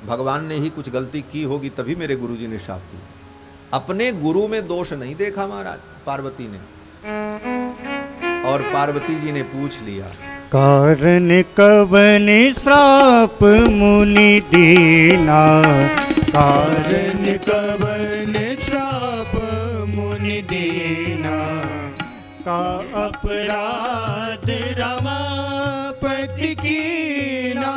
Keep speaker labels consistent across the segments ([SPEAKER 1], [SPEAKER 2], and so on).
[SPEAKER 1] भगवान ने ही कुछ गलती की होगी तभी मेरे गुरुजी ने शाप किया। अपने गुरु में दोष नहीं देखा महाराज पार्वती ने, और पार्वती जी ने पूछ लिया,
[SPEAKER 2] कारण कवन श्राप मुनि दीना, कारण कवन श्राप मुनि दीना, का अपराध रमापति कीना,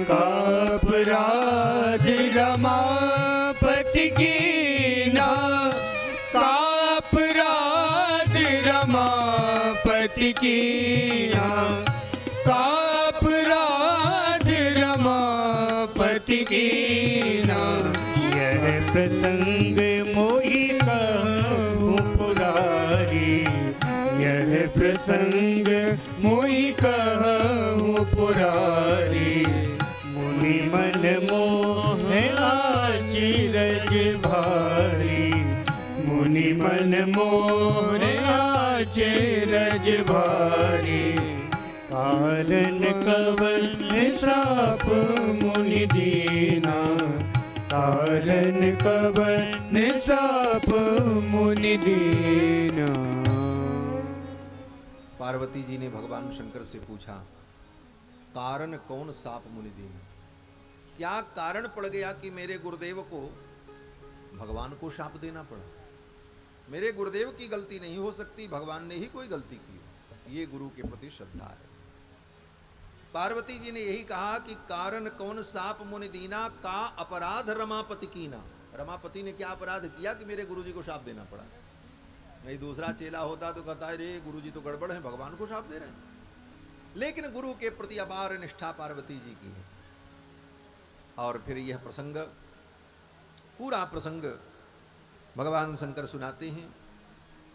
[SPEAKER 2] का अपराध रमापति कीना, का अपराध रमापति कीना, का अपराध रमापति कीना। यह प्रसंग मोहि कहूँ पुरारी, यह प्रसंग मोहि कहूँ पुरारी, मुनि मन मोह आचरज भारी, मुनि मन मोह आचरज भारी, कारण कवन श्राप मुनि दीना, कारण कवन श्राप मुनि दीना।
[SPEAKER 1] पार्वती जी ने भगवान शंकर से पूछा, कारण कौन साप मुनि दीना? क्या कारण पड़ गया कि मेरे गुरुदेव को भगवान को शाप देना पड़ा? मेरे गुरुदेव की गलती नहीं हो सकती, भगवान ने ही कोई गलती की। ये गुरु के प्रति श्रद्धा है। पार्वती जी ने यही कहा कि कारण कौन साप मुनि दीना, का अपराध रमापति कीना। रमापति ने क्या अपराध किया कि मेरे गुरुजी को शाप देना पड़ा? नहीं दूसरा चेला होता तो कहता है रे गुरुजी तो गड़बड़ है, भगवान को शाप दे रहे हैं। लेकिन गुरु के प्रति अपार निष्ठा पार्वती जी की है। और फिर यह प्रसंग, पूरा प्रसंग भगवान शंकर सुनाते हैं।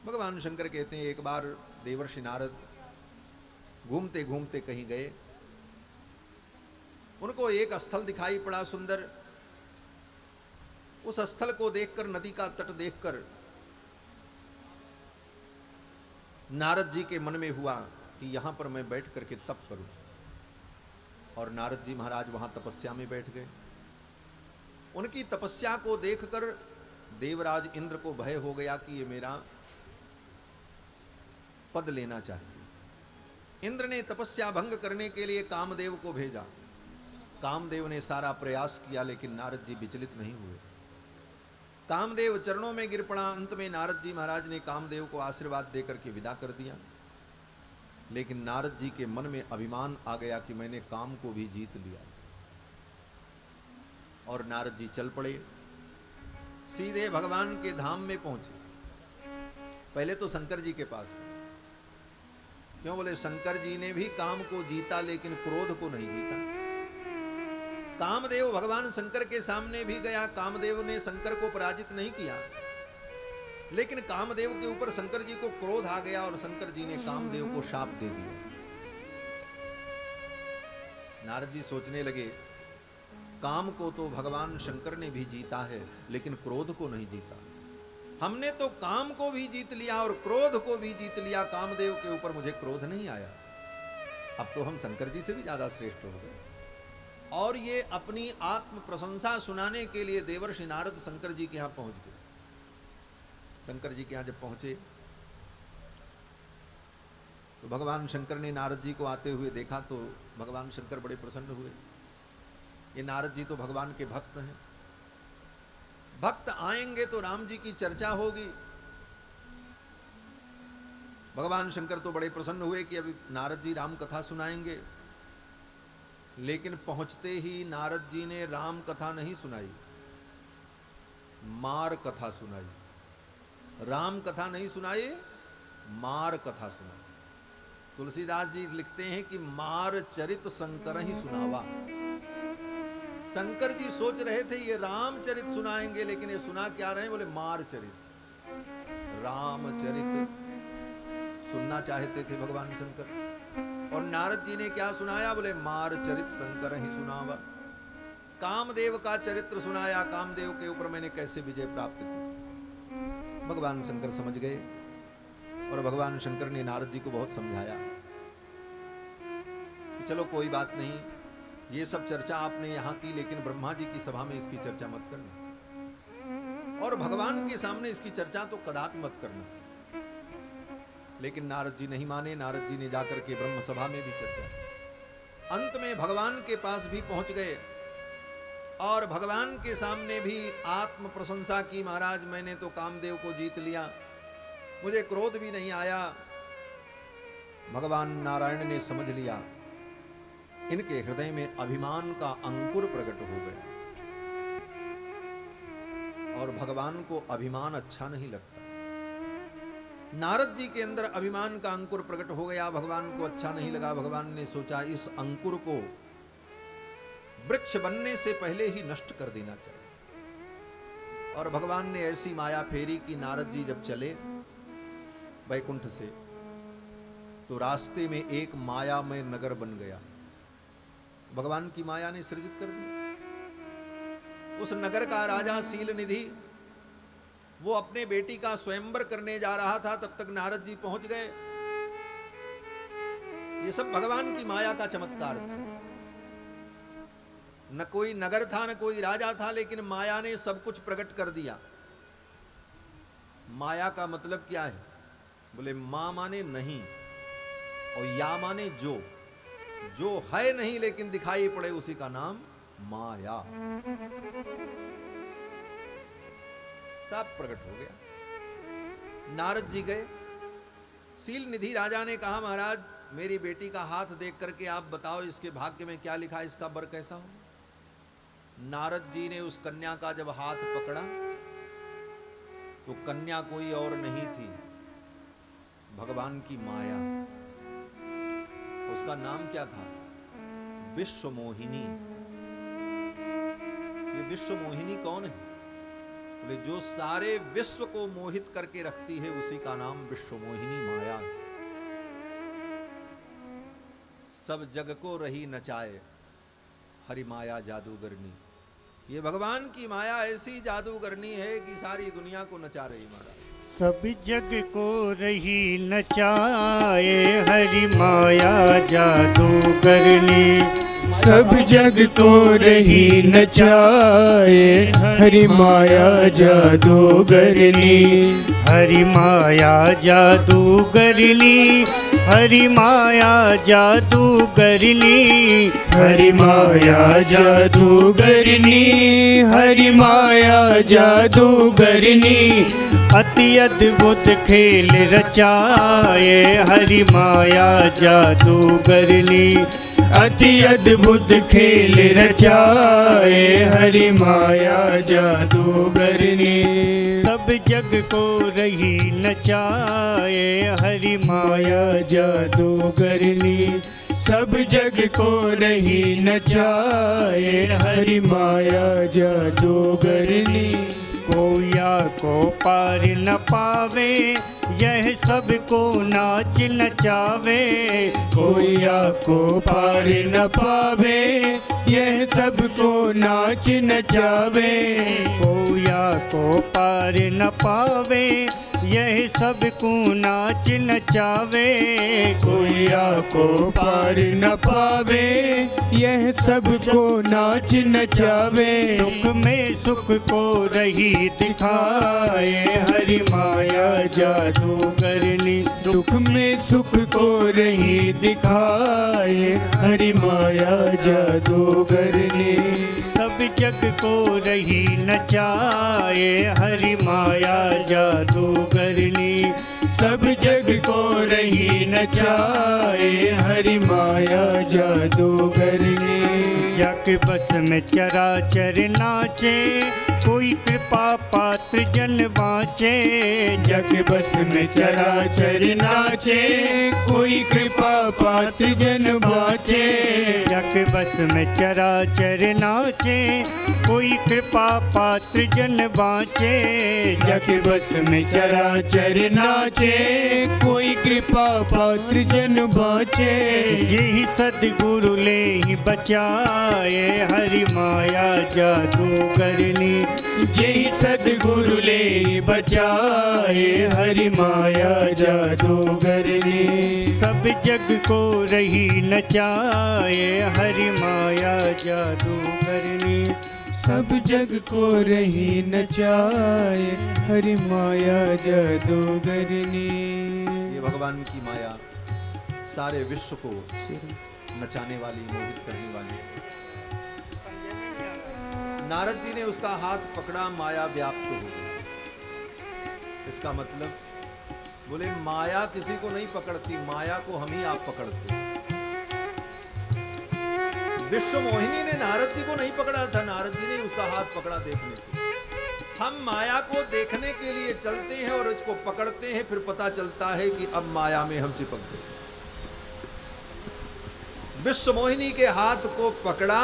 [SPEAKER 1] भगवान शंकर कहते हैं, एक बार देवर्षि नारद घूमते घूमते कहीं गए, उनको एक स्थल दिखाई पड़ा सुंदर। उस स्थल को देखकर, नदी का तट देखकर नारद जी के मन में हुआ कि यहां पर मैं बैठ करके तप करूं। और नारद जी महाराज वहां तपस्या में बैठ गए। उनकी तपस्या को देखकर देवराज इंद्र को भय हो गया कि ये मेरा पद लेना चाहिए। इंद्र ने तपस्या भंग करने के लिए कामदेव को भेजा। कामदेव ने सारा प्रयास किया लेकिन नारद जी विचलित नहीं हुए। कामदेव चरणों में गिर पड़ा। अंत में नारद जी महाराज ने कामदेव को आशीर्वाद देकर के विदा कर दिया। लेकिन नारद जी के मन में अभिमान आ गया कि मैंने काम को भी जीत लिया। और नारद जी चल पड़े, सीधे भगवान के धाम में पहुंचे। पहले तो शंकर जी के पास। क्यों? बोले शंकर जी ने भी काम को जीता लेकिन क्रोध को नहीं जीता। कामदेव भगवान शंकर के सामने भी गया, कामदेव ने शंकर को पराजित नहीं किया। लेकिन कामदेव के ऊपर शंकर जी को क्रोध आ गया और शंकर जी ने कामदेव को शाप दे दिया। नारद जी सोचने लगे, काम को तो भगवान शंकर ने भी जीता है लेकिन क्रोध को नहीं जीता। हमने तो काम को भी जीत लिया और क्रोध को भी जीत लिया, कामदेव के ऊपर मुझे क्रोध नहीं आया। अब तो हम शंकर जी से भी ज्यादा श्रेष्ठ हो गए। और ये अपनी आत्म प्रशंसा सुनाने के लिए देवर्षि नारद शंकर जी के यहां पहुंच गए। शंकर जी के यहां जब पहुंचे तो भगवान शंकर ने नारद जी को आते हुए देखा तो भगवान शंकर बड़े प्रसन्न हुए। ये नारद जी तो भगवान के भक्त हैं, भक्त आएंगे तो राम जी की चर्चा होगी। भगवान शंकर तो बड़े प्रसन्न हुए कि अभी नारद जी राम कथा सुनाएंगे। लेकिन पहुंचते ही नारद जी ने राम कथा नहीं सुनाई, मार कथा सुनाई। राम कथा नहीं सुनाई, मार कथा सुनाई। तुलसीदास जी लिखते हैं कि मार चरित शंकर ही सुनावा। शंकर जी सोच रहे थे ये रामचरित सुनाएंगे, लेकिन ये सुना क्या रहे? बोले मार चरित। रामचरित सुनना चाहते थे भगवान शंकर। और नारद जी ने क्या सुनाया? बोले मार चरित शंकर ही सुनावा। कामदेव का चरित्र सुनाया, कामदेव के ऊपर मैंने कैसे विजय प्राप्त की। भगवान शंकर समझ गए और भगवान शंकर ने नारद जी को बहुत समझाया कि चलो कोई बात नहीं, ये सब चर्चा आपने यहां की, लेकिन ब्रह्मा जी की सभा में इसकी चर्चा मत करना, और भगवान के सामने इसकी चर्चा तो कदापि मत करना। लेकिन नारद जी नहीं माने। नारद जी ने जाकर के ब्रह्म सभा में भी चर्चा, अंत में भगवान के पास भी पहुंच गए और भगवान के सामने भी आत्म प्रशंसा की, महाराज मैंने तो कामदेव को जीत लिया, मुझे क्रोध भी नहीं आया। भगवान नारायण ने समझ लिया इनके हृदय में अभिमान का अंकुर प्रकट हो गया, और भगवान को अभिमान अच्छा नहीं लगता। नारद जी के अंदर अभिमान का अंकुर प्रकट हो गया, भगवान को अच्छा नहीं लगा। भगवान ने सोचा इस अंकुर को वृक्ष बनने से पहले ही नष्ट कर देना चाहिए, और भगवान ने ऐसी माया फेरी कि नारद जी जब चले वैकुंठ से, तो रास्ते में एक मायामय नगर बन गया। भगवान की माया ने सृजित कर दिया। उस नगर का राजा सील निधि वो अपने बेटी का स्वयंवर करने जा रहा था, तब तक नारद जी पहुंच गए। ये सब भगवान की माया का चमत्कार था। न कोई नगर था, न कोई राजा था, लेकिन माया ने सब कुछ प्रकट कर दिया। माया का मतलब क्या है? बोले मां माने नहीं, और या माने जो है नहीं लेकिन दिखाई पड़े, उसी का नाम माया। सब प्रकट हो गया। नारद जी गए, सील निधि राजा ने कहा महाराज मेरी बेटी का हाथ देख करके आप बताओ इसके भाग्य में क्या लिखा है, इसका वर कैसा हो। नारद जी ने उस कन्या का जब हाथ पकड़ा तो कन्या कोई और नहीं थी, भगवान की माया। उसका नाम क्या था? विश्व मोहिनी। ये विश्व मोहिनी कौन है? बोले जो सारे विश्व को मोहित करके रखती है, उसी का नाम विश्व मोहिनी माया। सब जग को रही नचाए हरि माया जादूगरनी। ये भगवान की माया ऐसी जादूगरनी है कि सारी दुनिया को नचा रही महाराज।
[SPEAKER 2] सब जग को रही नचाए हरि माया जादूगरनी। सब जग को रही नचाए हरि माया जादूगरनी। हरि माया जादूगरनी, हरि माया जादूगरनी। हरि माया जादूगरनी, हरि माया जादूगरनी। अति अद्भुत खेल रचाए हरि माया जादूगरनी। अति अद्भुत खेल रचाए हरि माया जादूगरनी। सब जग को रही नचाए हरि माया जादूगरनी। सब जग को रही नचाए हरि माया जादूगरनी। कोया को पार न पावे यह सब को नाच नचावे। कोया को पार न पावे यह सब को नाच नचावे। कोया को पार न पावे यह सब को नाच नचावे। कोया को पार न पावे यह सब को नाच नचावे। दुख में सुख को रही दिखाए हरि माया जादूगरनी। दुख में सुख को रही दिखाए हरि माया जादूगरनी। सब जग को रही नचाए हरि माया जादूगरनी। सब जग को रही नचाए हरि माया जादूगरनी। जग बस में चराचर नाचे कोई कृपा पात्र जन बाँचे। जग बस में चराचर नाचे कोई कृपा पात्र जन बाँचे। जग बस में चराचर नाचे कोई कृपा पात्र जन बाँचे। जग बस में चराचर नाचे कोई कृपा पात्र जन बाँचे। यही सदगुरु ले ही बचाए नचाए हरि माया जादूगरनी जय सदगुरु ले बचाए हरि माया जादूगरनी सब जग को रही नचाए हरि माया जादूगरनी
[SPEAKER 3] सब जग को रही नचाए हरि माया जादूगरनी।
[SPEAKER 1] ये भगवान की माया सारे विश्व को नचाने वाली, मोहित करने वाली। नारद जी ने उसका हाथ पकड़ा, माया व्याप्त हो गई। इसका मतलब बोले माया किसी को नहीं पकड़ती, माया को हम ही आप पकड़ते। विश्व मोहिनी ने नारद जी को नहीं पकड़ा था, नारद जी ने उसका हाथ पकड़ा देखने को। हम माया को देखने के लिए चलते हैं और इसको पकड़ते हैं, फिर पता चलता है कि अब माया में हम चिपक गए। विश्व मोहिनी के हाथ को पकड़ा,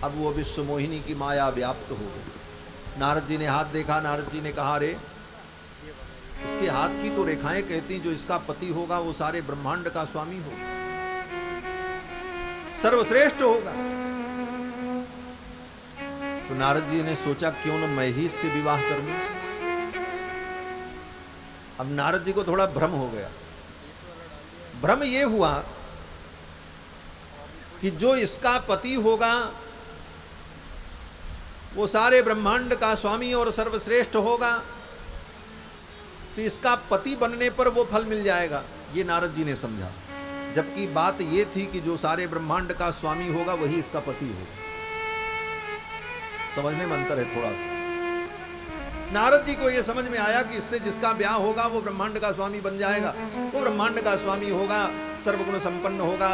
[SPEAKER 1] अब वो विश्व मोहिनी की माया व्याप्त हो गई। नारद जी ने हाथ देखा, नारद जी ने कहा रे इसके हाथ की तो रेखाएं कहती जो इसका पति होगा वो सारे ब्रह्मांड का स्वामी होगा, सर्वश्रेष्ठ होगा। तो नारद जी ने सोचा क्यों न मैं ही इससे विवाह कर लूं। अब नारद जी को थोड़ा भ्रम हो गया। भ्रम ये हुआ कि जो इसका पति होगा वो सारे ब्रह्मांड का स्वामी और सर्वश्रेष्ठ होगा, तो इसका पति बनने पर वो फल मिल जाएगा, ये नारद जी ने समझा। जबकि बात ये थी कि जो सारे ब्रह्मांड का स्वामी होगा वही इसका पति होगा। समझने में अंतर है थोड़ा सा। नारद जी को यह समझ में आया कि इससे जिसका ब्याह होगा वो ब्रह्मांड का स्वामी बन जाएगा, वो ब्रह्मांड का स्वामी होगा, सर्वगुण संपन्न होगा,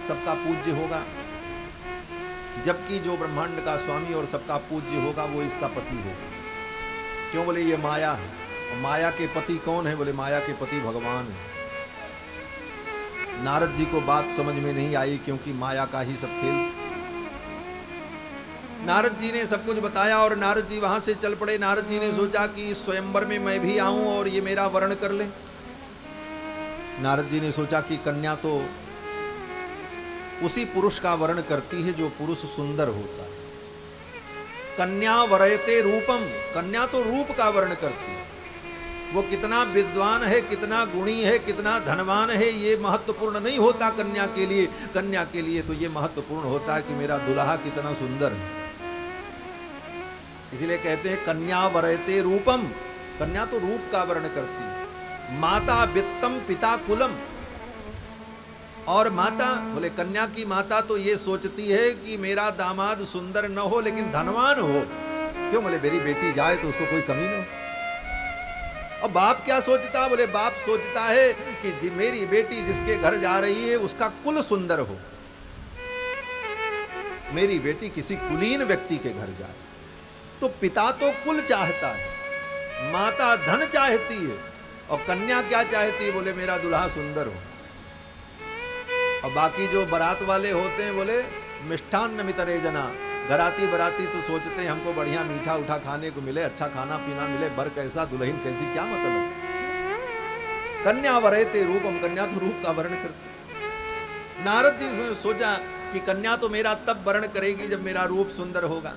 [SPEAKER 1] सबका पूज्य होगा। जबकि जो ब्रह्मांड का स्वामी और सबका पूज्य होगा वो इसका पति होगा। क्यों? बोले ये माया है। और माया के पति कौन है? बोले माया के पति भगवान है। नारद जी को बात समझ में नहीं आई, क्योंकि माया का ही सब खेल। नारद जी ने सब कुछ बताया और नारद जी वहां से चल पड़े। नारद जी ने सोचा कि स्वयंवर में मैं भी आऊं और ये मेरा वर्ण कर ले। नारद जी ने सोचा कि कन्या तो उसी पुरुष का वर्ण करती है जो पुरुष सुंदर होता है। कन्या वरयते रूपम, कन्या तो रूप का वर्ण करती है। वो कितना विद्वान है, कितना गुणी है, कितना धनवान है, ये महत्वपूर्ण नहीं होता कन्या के लिए। कन्या के लिए तो ये महत्वपूर्ण होता है कि मेरा दुल्हा कितना सुंदर है। इसलिए कहते हैं कन्या वरयते रूपम, कन्या तो रूप का वर्ण करती है। माता वित्तम पिता कुलम, और माता बोले कन्या की माता तो ये सोचती है कि मेरा दामाद सुंदर न हो लेकिन धनवान हो। क्यों? बोले मेरी बेटी जाए तो उसको कोई कमी न हो। और बाप क्या सोचता? बोले बाप सोचता है कि मेरी बेटी जिसके घर जा रही है उसका कुल सुंदर हो, मेरी बेटी किसी कुलीन व्यक्ति के घर जाए। तो पिता तो कुल चाहता है, माता धन चाहती है, और कन्या क्या चाहती है? बोले मेरा दुल्हा सुंदर हो। और बाकी जो बारात वाले होते हैं बोले मिष्ठान्न मितरे जना, घराती बराती तो सोचते हैं हमको बढ़िया मीठा उठा खाने को मिले, अच्छा खाना पीना मिले, बर कैसा दुल्हन कैसी, क्या मतलब। कन्या वरयते रूपम, कन्या तो रूप का वर्ण करती। नारद जी ने सोचा कि कन्या तो मेरा तब वर्ण करेगी जब मेरा रूप सुंदर होगा।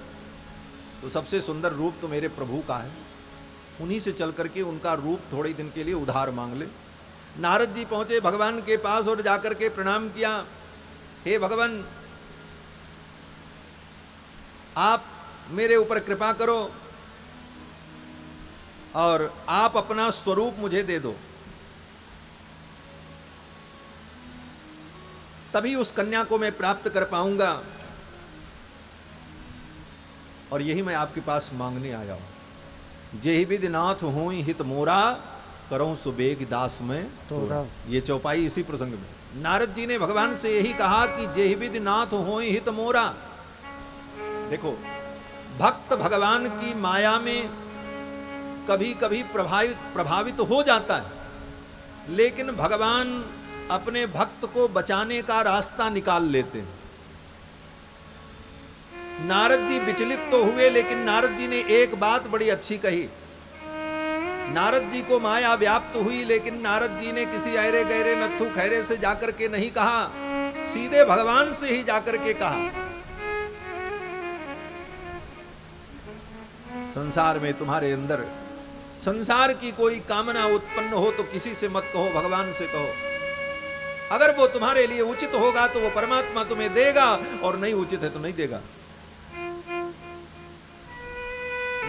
[SPEAKER 1] तो सबसे सुंदर रूप तो मेरे प्रभु का है, उन्हीं से चल करके उनका रूप थोड़े दिन के लिए उधार मांग ले। नारद जी पहुंचे भगवान के पास और जाकर के प्रणाम किया। हे भगवान, आप मेरे ऊपर कृपा करो और आप अपना स्वरूप मुझे दे दो, तभी उस कन्या को मैं प्राप्त कर पाऊंगा। और यही मैं आपके पास मांगने आया हूं। जेहि विधि नाथ होई हित मोरा, करो सुबेग दास में तोरा। ये चौपाई इसी प्रसंग में नारद जी ने भगवान से यही कहा कि जेहि विधि नाथ होई हित मोरा। देखो, भक्त भगवान की माया में कभी कभी प्रभावित हो जाता है, लेकिन भगवान अपने भक्त को बचाने का रास्ता निकाल लेते हैं। नारद जी विचलित तो हुए, लेकिन नारद जी ने एक बात बड़ी अच्छी कही। नारद जी को माया व्याप्त हुई, लेकिन नारद जी ने किसी ऐरे गहरे नत्थु खैरे से जाकर के नहीं कहा सीधे भगवान से ही जाकर के कहा, संसार में तुम्हारे अंदर संसार की कोई कामना उत्पन्न हो तो किसी से मत कहो, भगवान से कहो। अगर वो तुम्हारे लिए उचित होगा तो वो परमात्मा तुम्हें देगा, और नहीं उचित है तो नहीं देगा।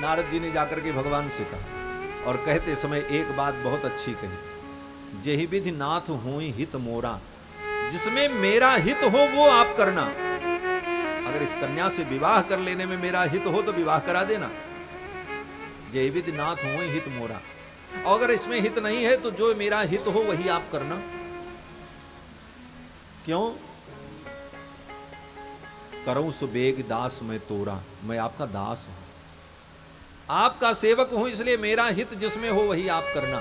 [SPEAKER 1] नारद जी ने जाकर के भगवान से कहा, और कहते समय एक बात बहुत अच्छी कही, जेहि विधि नाथ होई हित मोरा, जिसमें मेरा हित हो वो आप करना। अगर इस कन्या से विवाह कर लेने में मेरा हित हो तो विवाह करा देना। जेहि विधि नाथ होई हित मोरा, और अगर इसमें हित नहीं है तो जो मेरा हित हो वही आप करना। क्यों? करऊं सुबेग दास मैं तोरा, मैं आपका दास हूं, आपका सेवक हूं, इसलिए मेरा हित जिसमें हो वही आप करना।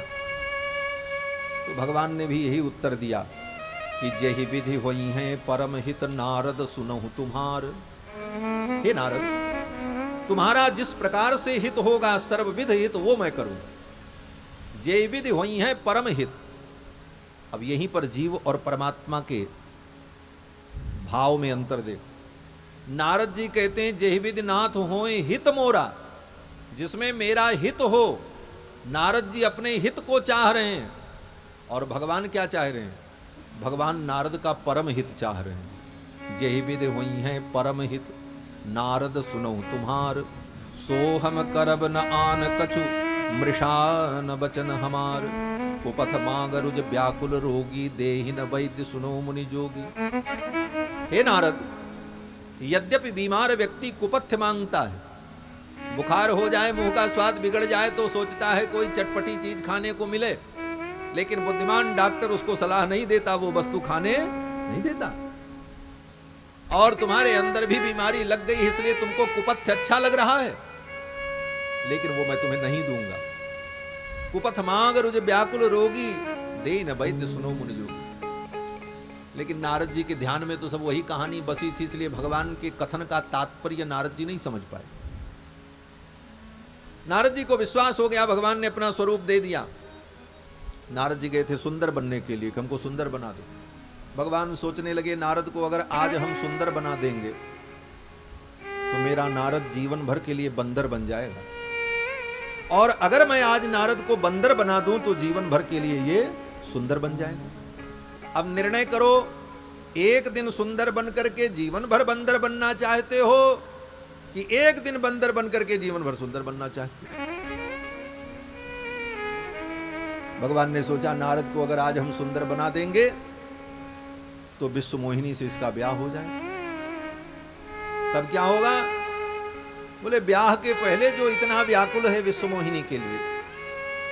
[SPEAKER 1] तो भगवान ने भी यही उत्तर दिया कि जेहि विधि होई है परम हित नारद सुनहु तुम्हार। हे नारद, तुम्हारा जिस प्रकार से हित होगा सर्वविध हित वो मैं करूं। जेहि विधि होई है परम हित। अब यहीं पर जीव और परमात्मा के भाव में अंतर देखो। नारद जी कहते हैं जेहि विधि नाथ होए हित मोरा, जिसमें मेरा हित हो। नारद जी अपने हित को चाह रहे हैं, और भगवान क्या चाह रहे हैं? भगवान नारद का परम हित चाह रहे हैं। जेहि विधि होई है परम हित नारद सुनऊ तुम्हार, सोहम करब न आन कछु मृषा न बचन हमार। कुपथ मांग रुज व्याकुल रोगी, देहि न वैद्य सुनो मुनि जोगी। हे नारद, यद्यपि बीमार व्यक्ति कुपथ्य मांगता है, बुखार हो जाए, मुंह का स्वाद बिगड़ जाए तो सोचता है कोई चटपटी चीज खाने को मिले, लेकिन बुद्धिमान डॉक्टर उसको सलाह नहीं देता, वो वस्तु खाने नहीं देता। और तुम्हारे अंदर भी बीमारी लग गई, इसलिए तुमको कुपथ्य अच्छा लग रहा है, लेकिन वो मैं तुम्हें नहीं दूंगा। कुपथ मांग रुज व्याकुल रोगी, दे न वैद्य सुनो मुनि जोगी। लेकिन नारद जी के ध्यान में तो सब वही कहानी बसी थी, इसलिए भगवान के कथन का तात्पर्य नारद जी नहीं समझ पाए। नारद जी को विश्वास हो गया, भगवान ने अपना स्वरूप दे दिया। नारद जी गए थे सुंदर बनने के लिए, हमको सुंदर बना दो। भगवान सोचने लगे नारद को अगर आज हम सुंदर बना देंगे तो मेरा नारद जीवन भर के लिए बंदर बन जाएगा, और अगर मैं आज नारद को बंदर बना दूं तो जीवन भर के लिए ये सुंदर बन जाएगा। अब निर्णय करो, एक दिन सुंदर बनकर के जीवन भर बंदर बनना चाहते हो कि एक दिन बंदर बनकर के जीवन भर सुंदर बनना चाहते हो? भगवान ने सोचा नारद को अगर आज हम सुंदर बना देंगे तो विश्व मोहिनी से इसका ब्याह हो जाए। तब क्या होगा? बोले ब्याह के पहले जो इतना व्याकुल है विश्व मोहिनी के लिए,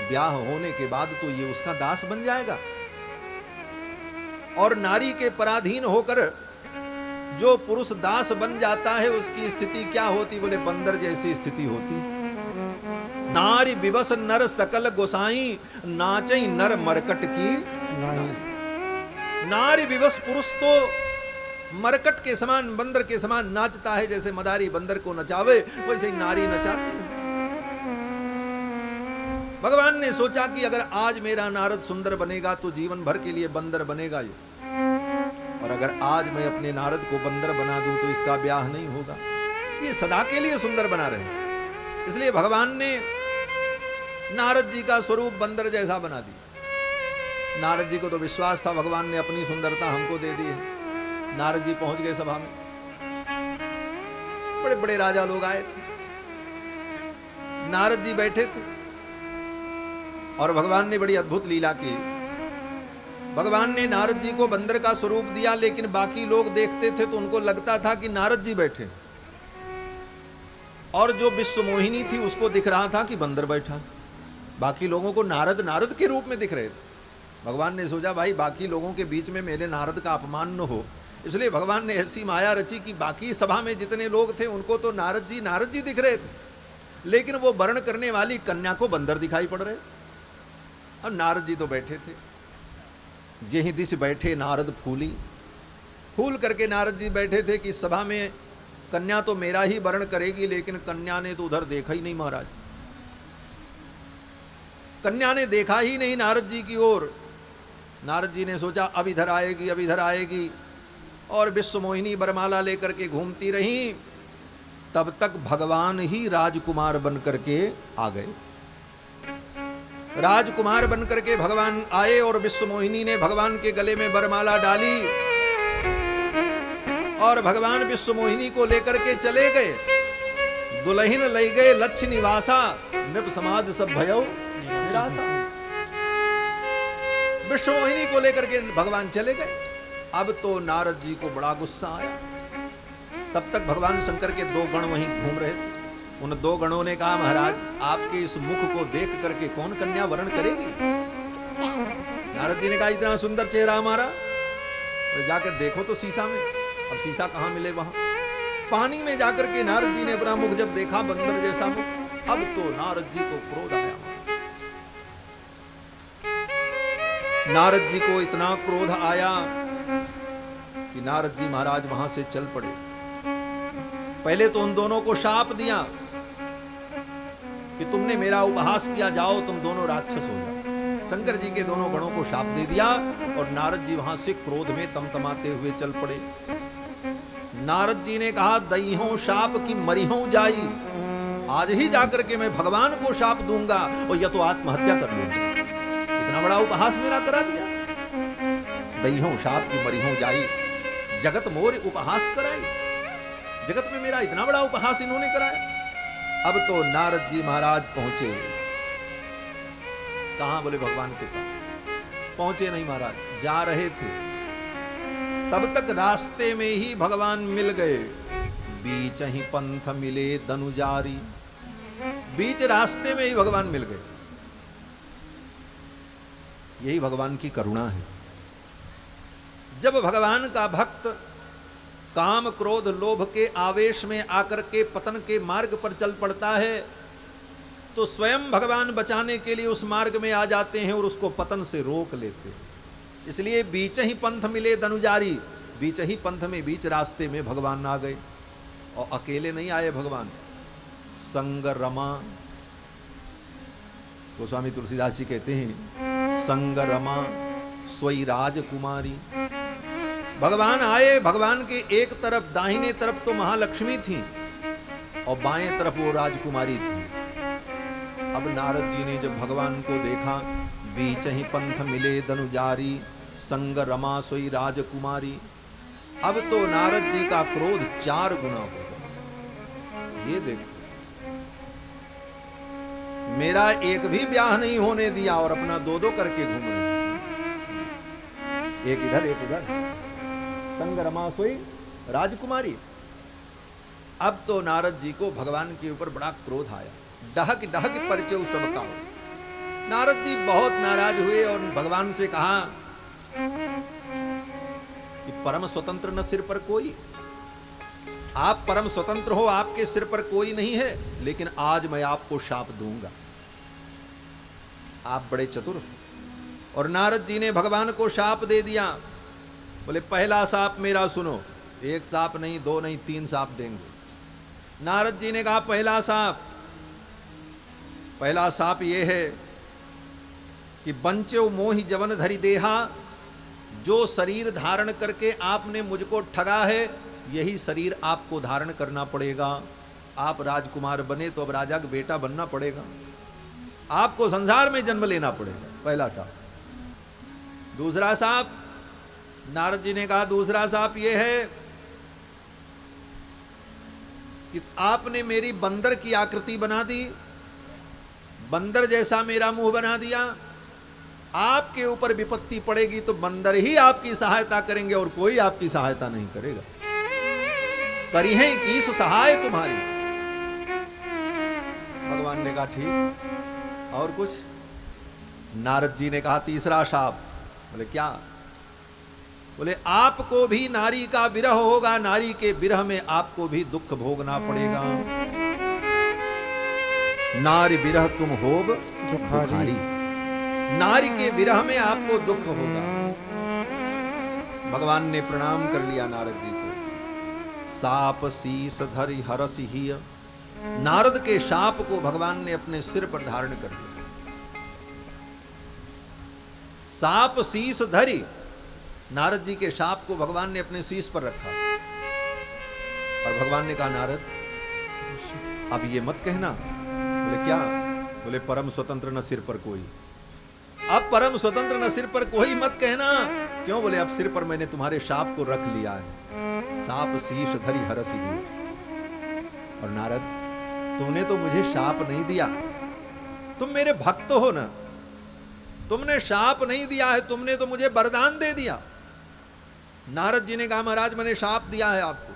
[SPEAKER 1] ब्याह होने के बाद तो ये उसका दास बन जाएगा। और नारी के पराधीन होकर जो पुरुष दास बन जाता है उसकी स्थिति क्या होती? बोले बंदर जैसी स्थिति होती। नारी विवश नर सकल गोसाई, नाचई नर मरकट की नारी विवश पुरुष तो मरकट के समान, बंदर के समान नाचता है। जैसे मदारी बंदर को नचावे वैसे ही नारी नचाती है। भगवान ने सोचा कि अगर आज मेरा नारद सुंदर बनेगा तो जीवन भर के लिए बंदर बनेगा ये, और अगर आज मैं अपने नारद को बंदर बना दूं तो इसका ब्याह नहीं होगा, ये सदा के लिए सुंदर बना रहे। इसलिए भगवान ने नारद जी का स्वरूप बंदर जैसा बना दिया। नारद जी को तो विश्वास था भगवान ने अपनी सुंदरता हमको दे दी है। नारद जी पहुंच गए सभा में, बड़े बड़े राजा लोग आए थे, नारद जी बैठे थे, और भगवान ने बड़ी अद्भुत लीला की। भगवान ने नारद जी को बंदर का स्वरूप दिया, लेकिन बाकी लोग देखते थे तो उनको लगता था कि नारद जी बैठे, और जो विश्व मोहिनी थी उसको दिख रहा था कि बंदर बैठा। बाकी लोगों को नारद नारद के रूप में दिख रहे थे। भगवान ने सोचा भाई बाकी लोगों के बीच में मेरे नारद का अपमान न हो, इसलिए भगवान ने ऐसी माया रची कि बाकी सभा में जितने लोग थे उनको तो नारद जी दिख रहे थे, लेकिन वो वर्ण करने वाली कन्या को बंदर दिखाई पड़ रहे। और नारद जी तो बैठे थे। जेहि दिस बैठे नारद फूली, फूल करके नारद जी बैठे थे कि सभा में कन्या तो मेरा ही वर्ण करेगी, लेकिन कन्या ने तो उधर देखा ही नहीं। महाराज कन्या ने देखा ही नहीं नारद जी की ओर। नारद जी ने सोचा अब इधर आएगी, अब इधर आएगी, और विश्वमोहिनी वरमाला लेकर के घूमती रहीं, तब तक भगवान ही राजकुमार बन करके आ गए। राजकुमार बन करके भगवान आए और विश्वमोहिनी ने भगवान के गले में वरमाला डाली और भगवान विश्वमोहिनी को लेकर के चले गए। दुल्हन लई गए लक्ष्य निवासा, नृप समाज सब भयो निराशा। विश्वमोहिनी को लेकर के भगवान चले गए। अब तो नारद जी को बड़ा गुस्सा आया। तब तक भगवान शंकर के दो गण वहीं घूम रहे थे। उन दो गणों ने कहा, महाराज आपके इस मुख को देख करके कौन कन्या वरण करेगी? नारद जी ने कहा, इतना सुंदर चेहरा हमारा, तो जाकर देखो तो शीशा में। अब शीशा कहां मिले? वहां पानी में जाकर के नारद जी ने अपना मुख जब देखा, बंदर जैसा मुख। अब तो नारद जी को क्रोध आया। नारद जी को इतना क्रोध आया कि नारद जी महाराज वहां से चल पड़े। पहले तो उन दोनों को शाप दिया कि तुमने मेरा उपहास किया, जाओ तुम दोनों राक्षस हो जाओ। शंकर जी के दोनों गणों को शाप दे दिया और नारद जी वहां से क्रोध में तमतमाते हुए चल पड़े। नारद जी ने कहा, दईहों शाप की मरीहों जाई, आज ही जाकर के मैं भगवान को शाप दूंगा और या तो आत्महत्या कर लूंगा। इतना बड़ा उपहास मेरा करा दिया। दईहों शाप की मरीहों जाई, जगत मोर उपहास कराई। जगत में मेरा इतना बड़ा उपहास इन्होंने कराया। अब तो नारद जी महाराज पहुंचे। कहां? बोले भगवान के पास। पहुंचे नहीं महाराज, जा रहे थे। तब तक रास्ते में ही भगवान मिल गए। बीच ही पंथ मिले दनुजारी, बीच रास्ते में ही भगवान मिल गए। यही भगवान की करुणा है। जब भगवान का भक्त काम क्रोध लोभ के आवेश में आकर के पतन के मार्ग पर चल पड़ता है तो स्वयं भगवान बचाने के लिए उस मार्ग में आ जाते हैं और उसको पतन से रोक लेते हैं। इसलिए बीच ही पंथ मिले दनुजारी, बीच ही पंथ में, बीच रास्ते में भगवान आ गए। और अकेले नहीं आए भगवान, संग रमा। गोस्वामी तुलसीदास जी कहते हैं, संग रमा सोई राजकुमारी। भगवान आए। भगवान के एक तरफ, दाहिने तरफ तो महालक्ष्मी थी और बाएं तरफ वो राजकुमारी थी। अब नारद जी ने जब भगवान को देखा, बीच ही पंथ मिले दनुजारी, संग रमा सोई राजकुमारी। अब तो नारद जी का क्रोध 4 गुना हो गया। ये देखो, मेरा एक भी ब्याह नहीं होने दिया और अपना 2-2 करके घूम रहे, एक इधर एक उधर, संग रमा सोई राजकुमारी। अब तो नारद जी को भगवान के ऊपर बड़ा क्रोध आया। डहक डहक परचो सबका। नारद जी बहुत नाराज हुए और भगवान से कहा कि परम स्वतंत्र न सिर पर कोई। आप परम स्वतंत्र हो, आपके सिर पर कोई नहीं है, लेकिन आज मैं आपको शाप दूंगा। आप बड़े चतुर हो। और नारद जी ने भगवान को शाप दे दिया। बोले पहला शाप मेरा सुनो। 1 शाप नहीं, 2 नहीं, 3 शाप देंगे। नारद जी ने कहा, पहला शाप ये है कि बंचो मोहि जवन धरि देहा। जो शरीर धारण करके आपने मुझको ठगा है, यही शरीर आपको धारण करना पड़ेगा। आप राजकुमार बने तो अब राजा का बेटा बनना पड़ेगा, आपको संसार में जन्म लेना पड़ेगा। पहला शाप। दूसरा शाप, नारद जी ने कहा, दूसरा शाप यह है कि आपने मेरी बंदर की आकृति बना दी, बंदर जैसा मेरा मुंह बना दिया। आपके ऊपर विपत्ति पड़ेगी तो बंदर ही आपकी सहायता करेंगे और कोई आपकी सहायता नहीं करेगा। करी है कीस सहाय तुम्हारी। भगवान ने कहा ठीक, और कुछ? नारद जी ने कहा तीसरा शाप। बोले क्या? बोले आपको भी नारी का विरह होगा, नारी के विरह में आपको भी दुख भोगना पड़ेगा। नारी विरह तुम होब दुखारी। नारी के विरह में आपको दुख होगा। भगवान ने प्रणाम कर लिया नारद जी को। साप शीस धरि हरसि हिय। नारद के शाप को भगवान ने अपने सिर पर धारण कर लिया। साप शीस धरि, नारद जी के शाप को भगवान ने अपने शीश पर रखा और भगवान ने कहा, नारद अब ये मत कहना। बोले क्या? बोले परम स्वतंत्र न सिर पर कोई। अब परम स्वतंत्र न सिर पर कोई मत कहना। क्यों? बोले अब सिर पर मैंने तुम्हारे शाप को रख लिया है। साप शीश धरी हरसी दी। और नारद, तुमने तो मुझे शाप नहीं दिया, तुम मेरे भक्त हो ना, तुमने शाप नहीं दिया है, तुमने तो मुझे वरदान दे दिया। नारद जी ने कहा, महाराज मैंने शाप दिया है आपको।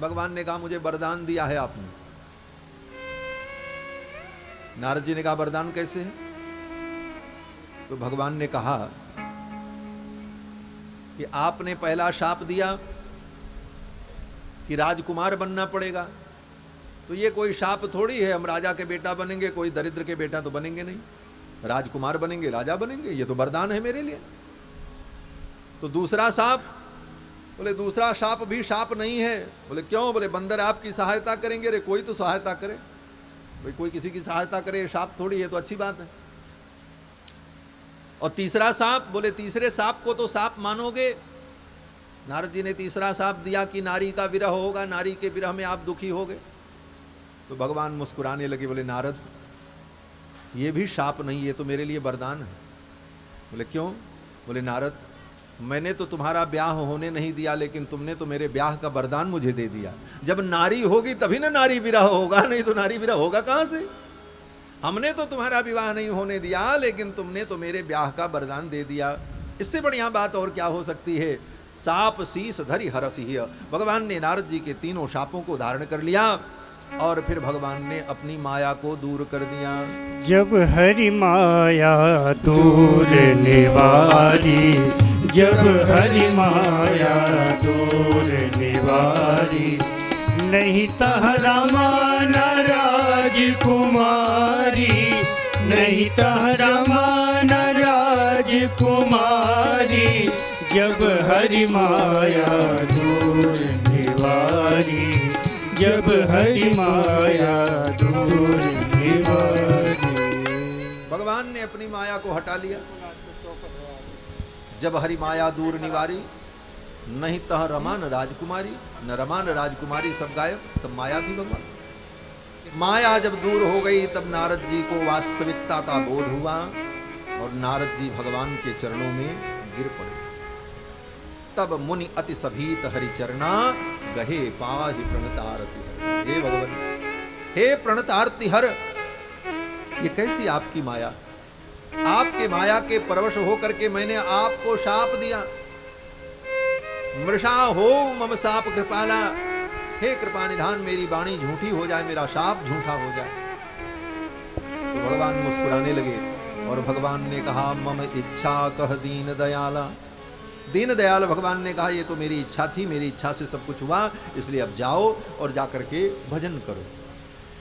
[SPEAKER 1] भगवान ने कहा, मुझे वरदान दिया है आपने। नारद जी ने कहा, वरदान कैसे है? तो भगवान ने कहा कि आपने पहला शाप दिया कि राजकुमार बनना पड़ेगा। तो ये कोई शाप थोड़ी है, हम राजा के बेटा बनेंगे, कोई दरिद्र के बेटा तो बनेंगे नहीं, राजकुमार बनेंगे, राजा बनेंगे, ये तो वरदान है मेरे लिए। तो दूसरा शाप? बोले दूसरा शाप भी शाप नहीं है। बोले क्यों? बोले बंदर आपकी सहायता करेंगे। रे कोई तो सहायता करे भाई, कोई किसी की सहायता करे, शाप थोड़ी है, तो अच्छी बात है। और तीसरा शाप? बोले तीसरे शाप को तो शाप मानोगे। नारद जी ने तीसरा शाप दिया कि नारी का विरह होगा, नारी के विरह में आप दुखी होगे। तो भगवान मुस्कुराने लगे, बोले नारद ये भी शाप नहीं, ये तो मेरे लिए वरदान है। बोले क्यों? बोले नारद मैंने तो तुम्हारा ब्याह होने नहीं दिया, लेकिन तुमने तो मेरे ब्याह का वरदान मुझे दे दिया। जब नारी होगी तभी ना नारी विरह होगा, नहीं तो नारी विरह होगा कहां से? हमने तो तुम्हारा विवाह नहीं होने दिया, लेकिन तुमने तो मेरे ब्याह का वरदान दे दिया। इससे बढ़िया बात और क्या हो सकती है? साप शीस धरी हरसिह। भगवान ने नारद जी के तीनों शापों को धारण कर लिया और फिर भगवान ने अपनी माया को दूर कर दिया।
[SPEAKER 2] जब हरि माया दूर निवारी, जब हरि माया दूर निवारी, नहीं तहरा माना राजकुमारी, नहीं तहरा माना राजकुमारी, जब हरि माया दूर निवारी, जब हरि माया दूर निवारी।
[SPEAKER 1] भगवान ने अपनी माया को हटा लिया। जब हरि माया दूर निवारी, नहीं तह रमान राजकुमारी, न रमान राजकुमारी, सब गायब, सब माया थी भगवान। माया जब दूर हो गई तब नारद जी को वास्तविकता का बोध हुआ और नारद जी भगवान के चरणों में गिर पड़े। तब मुनि अति सभीत हरि चरना, गहे पाहि प्रणतारति हर। हे भगवान, हे प्रणतारति हर, ये कैसी आपकी माया? आपके माया के परवश होकर के मैंने आपको शाप दिया। मृषा हो मम शाप कृपाला, हे कृपा निधान मेरी वाणी झूठी हो जाए, मेरा शाप झूठा हो जाए। तो भगवान मुस्कुराने लगे और भगवान ने कहा, मम इच्छा कह दीन दयाला। दीन दयाल भगवान ने कहा, ये तो मेरी इच्छा थी, मेरी इच्छा से सब कुछ हुआ, इसलिए अब जाओ और जाकर के भजन करो।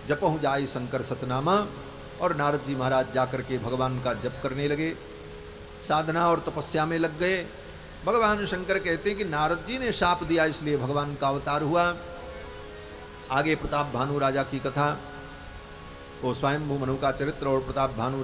[SPEAKER 1] जपहु जाई शंकर सतनामा। और नारद जी महाराज जाकर के भगवान का जप करने लगे, साधना और तपस्या में लग गए। भगवान शंकर कहते हैं कि नारद जी ने शाप दिया इसलिए भगवान का अवतार हुआ। आगे प्रताप भानु राजा की कथा, वो स्वयंभू मनु का चरित्र और प्रताप भानु